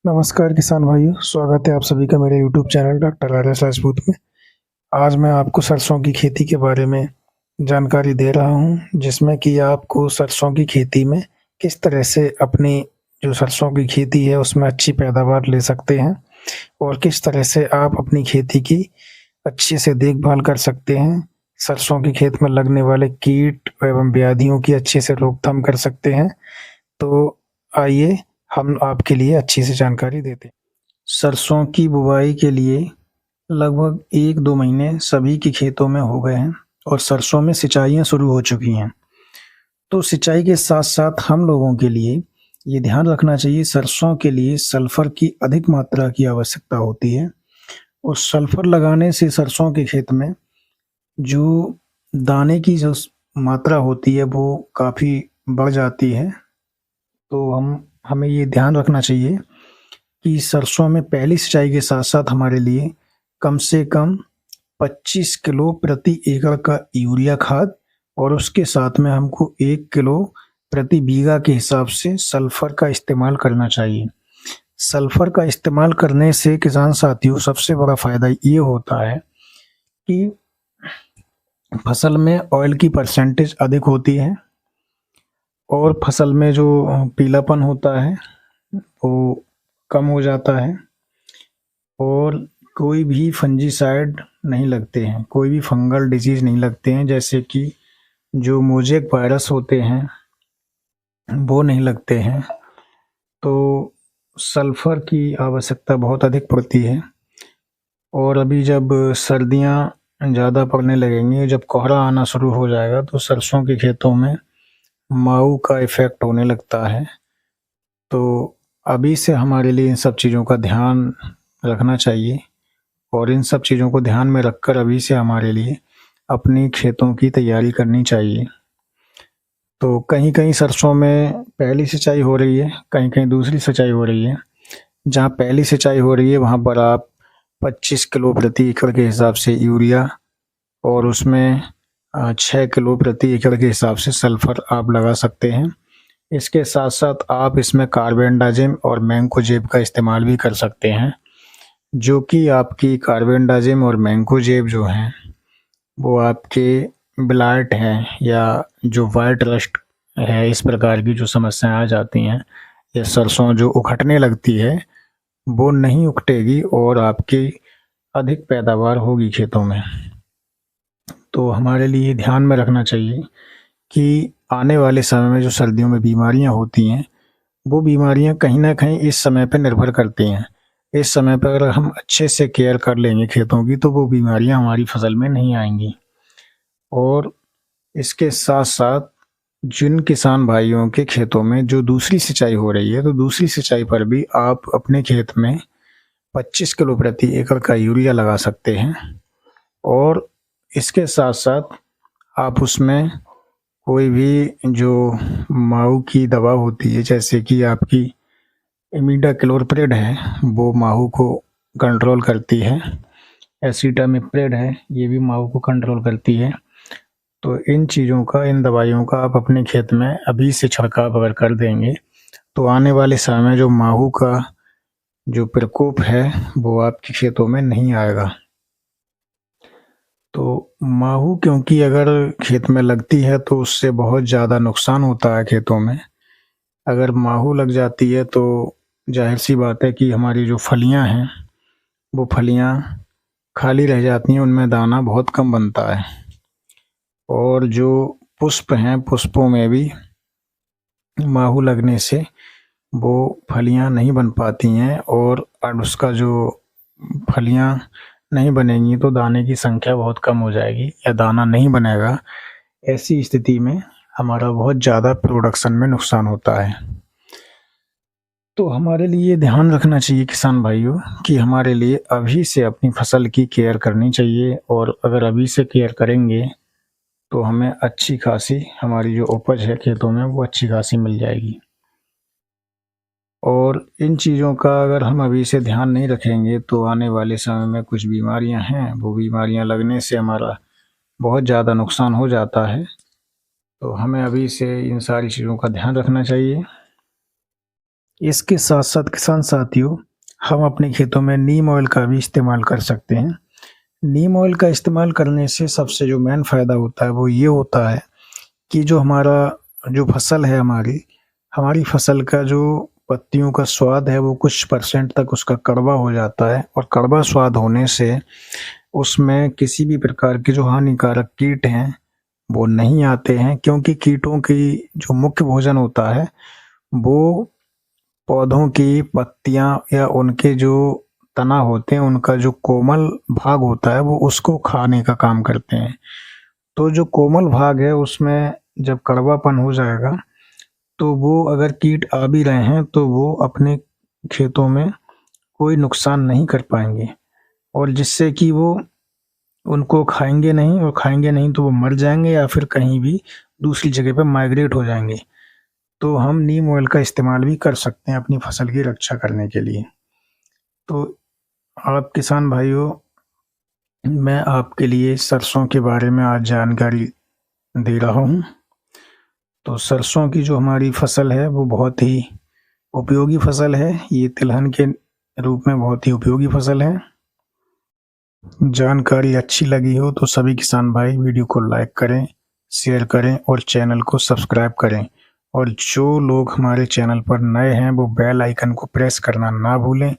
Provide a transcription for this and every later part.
नमस्कार किसान भाइयों, स्वागत है आप सभी का मेरे YouTube channel doctor R S Rajput में। आज मैं आपको सरसों की खेती के बारे में जानकारी दे रहा हूं, जिसमें कि आपको सरसों की खेती में किस तरह से अपनी जो सरसों की खेती है उसमें अच्छी पैदावार ले सकते हैं और किस तरह से आप अपनी खेती की अच्छे से देखभाल कर सकते हैं। सरसों की खेत में लगने वाले कीट एवं व्याधियों की अच्छे से रोकथाम कर सकते हैं। तो आइए हम आपके लिए अच्छी सी जानकारी देते हैं। सरसों की बुवाई के लिए लगभग 1-2 महीने सभी के खेतों में हो गए हैं और सरसों में सिंचाइयाँ शुरू हो चुकी हैं। तो सिंचाई के साथ-साथ हम लोगों के लिए ये ध्यान रखना चाहिए, सरसों के लिए सल्फर की अधिक मात्रा की आवश्यकता होती है और सल्फर लगाने से सरसों के खेत में जो दाने की जो मात्रा होती है वो काफ़ी बढ़ जाती है। तो हमें ये ध्यान रखना चाहिए कि सरसों में पहली सिंचाई के साथ-साथ हमारे लिए कम से कम 25 किलो प्रति एकड़ का यूरिया खाद और उसके साथ में हमको 1 किलो प्रति बीघा के हिसाब से सल्फर का इस्तेमाल करना चाहिए। सल्फर का इस्तेमाल करने से किसान साथियों सबसे बड़ा फ़ायदा ये होता है कि फसल में ऑयल की परसेंटेज अधिक होती है और फसल में जो पीलापन होता है वो कम हो जाता है और कोई भी फंजीसाइड नहीं लगते हैं, कोई भी फंगल डिजीज़ नहीं लगते हैं, जैसे कि जो मोज़ेक वायरस होते हैं वो नहीं लगते हैं। तो सल्फ़र की आवश्यकता बहुत अधिक पड़ती है और अभी जब सर्दियाँ ज़्यादा पड़ने लगेंगी, जब कोहरा आना शुरू हो जाएगा तो सरसों के खेतों में माऊ का इफ़ेक्ट होने लगता है। तो अभी से हमारे लिए इन सब चीज़ों का ध्यान रखना चाहिए और इन सब चीज़ों को ध्यान में रखकर अभी से हमारे लिए अपनी खेतों की तैयारी करनी चाहिए। तो कहीं-कहीं सरसों में पहली सिंचाई हो रही है, कहीं-कहीं दूसरी सिंचाई हो रही है। जहाँ पहली सिंचाई हो रही है वहाँ पर आप 25 किलो प्रति एकड़ के हिसाब से यूरिया और उसमें 6 किलो प्रति एकड़ के हिसाब से सल्फ़र आप लगा सकते हैं। इसके साथ-साथ आप इसमें कार्बेंडाजिम और मैंकोजेब का इस्तेमाल भी कर सकते हैं, जो कि आपकी कार्बेंडाजिम और मैंकोजेब जो हैं, वो आपके ब्लाइट हैं या जो व्हाइट रस्ट है, इस प्रकार की जो समस्याएँ आ जाती हैं या सरसों जो उखटने लगती है, वो नहीं उखटेगी और आपकी अधिक पैदावार होगी खेतों में। तो हमारे लिए ध्यान में रखना चाहिए कि आने वाले समय में जो सर्दियों में बीमारियाँ होती हैं, वो बीमारियाँ कहीं न कहीं इस समय पे निर्भर करती हैं। इस समय पे अगर हम अच्छे से केयर कर लेंगे खेतों की, तो वो बीमारियाँ हमारी फसल में नहीं आएँगी। और इसके साथ-साथ जिन किसान भाइयों के खेतों में जो दूसरी सिंचाई हो रही है, तो दूसरी सिंचाई पर भी आप अपने खेत में 25 किलो प्रति एकड़ का यूरिया लगा सकते हैं और इसके साथ-साथ आप उसमें कोई भी जो माहू की दवा होती है, जैसे कि आपकी इमिडाक्लोप्रिड है, वो माहू को कंट्रोल करती है। एसिटामिप्रिड है, ये भी माहू को कंट्रोल करती है। तो इन चीज़ों का, इन दवाइयों का आप अपने खेत में अभी से छिड़काव अगर कर देंगे, तो आने वाले समय में जो माहू का जो प्रकोप है, वो आपके खेतों में नहीं आएगा। तो माहू क्योंकि अगर खेत में लगती है तो उससे बहुत ज़्यादा नुकसान होता है खेतों में। अगर माहू लग जाती है तो ज़ाहिर-सी बात है कि हमारी जो फलियाँ हैं, वो फलियाँ खाली रह जाती हैं, उनमें दाना बहुत कम बनता है और जो पुष्प हैं, पुष्पों में भी माहू लगने से वो फलियाँ नहीं बन पाती हैं और उसका जो फलियाँ नहीं बनेंगी तो दाने की संख्या बहुत कम हो जाएगी या दाना नहीं बनेगा। ऐसी स्थिति में हमारा बहुत ज़्यादा प्रोडक्शन में नुकसान होता है। तो हमारे लिए ध्यान रखना चाहिए किसान भाइयों कि हमारे लिए अभी से अपनी फसल की केयर करनी चाहिए और अगर अभी से केयर करेंगे तो हमें अच्छी खासी हमारी जो उपज है खेतों में वो अच्छी खासी मिल जाएगी। और इन चीज़ों का अगर हम अभी से ध्यान नहीं रखेंगे तो आने वाले समय में कुछ बीमारियां हैं, वो बीमारियां लगने से हमारा बहुत ज़्यादा नुकसान हो जाता है। तो हमें अभी से इन सारी चीज़ों का ध्यान रखना चाहिए इसके साथ साथ किसान साथियों, हम अपने खेतों में नीम ऑयल का भी इस्तेमाल कर सकते हैं। नीम ऑयल का इस्तेमाल करने से सबसे जो मेन फ़ायदा होता है वो ये होता है कि जो फसल है हमारी फसल का जो पत्तियों का स्वाद है वो कुछ परसेंट तक उसका कड़वा हो जाता है, और कड़वा स्वाद होने से उसमें किसी भी प्रकार के जो हानिकारक कीट हैं वो नहीं आते हैं, क्योंकि कीटों की जो मुख्य भोजन होता है वो पौधों की पत्तियां या उनके जो तना होते हैं, उनका जो कोमल भाग होता है वो उसको खाने का काम करते हैं। तो जो कोमल भाग है उसमें जब कड़वापन हो जाएगा तो वो अगर कीट आ भी रहे हैं तो वो अपने खेतों में कोई नुकसान नहीं कर पाएंगे, और जिससे कि वो उनको खाएंगे नहीं, और खाएंगे नहीं तो वो मर जाएंगे या फिर कहीं भी दूसरी जगह पे माइग्रेट हो जाएंगे। तो हम नीम ऑयल का इस्तेमाल भी कर सकते हैं अपनी फसल की रक्षा करने के लिए। तो आप किसान भाइयों, मैं आपके लिए सरसों के बारे में आज जानकारी दे रहा हूँ। तो सरसों की जो हमारी फसल है वो बहुत ही उपयोगी फसल है। ये तिलहन के रूप में बहुत ही उपयोगी फसल है। जानकारी अच्छी लगी हो तो सभी किसान भाई वीडियो को लाइक करें, शेयर करें और चैनल को सब्सक्राइब करें। और जो लोग हमारे चैनल पर नए हैं वो बेल आइकन को प्रेस करना ना भूलें,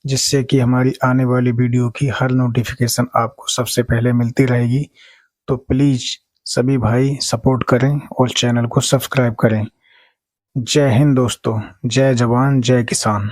जिससे कि हमारी आने वाली वीडियो की हर नोटिफिकेशन आपको सबसे पहले मिलती रहेगी। तो प्लीज़ सभी भाई सपोर्ट करें और चैनल को सब्सक्राइब करें। जय हिंद दोस्तों, जय जवान जय किसान।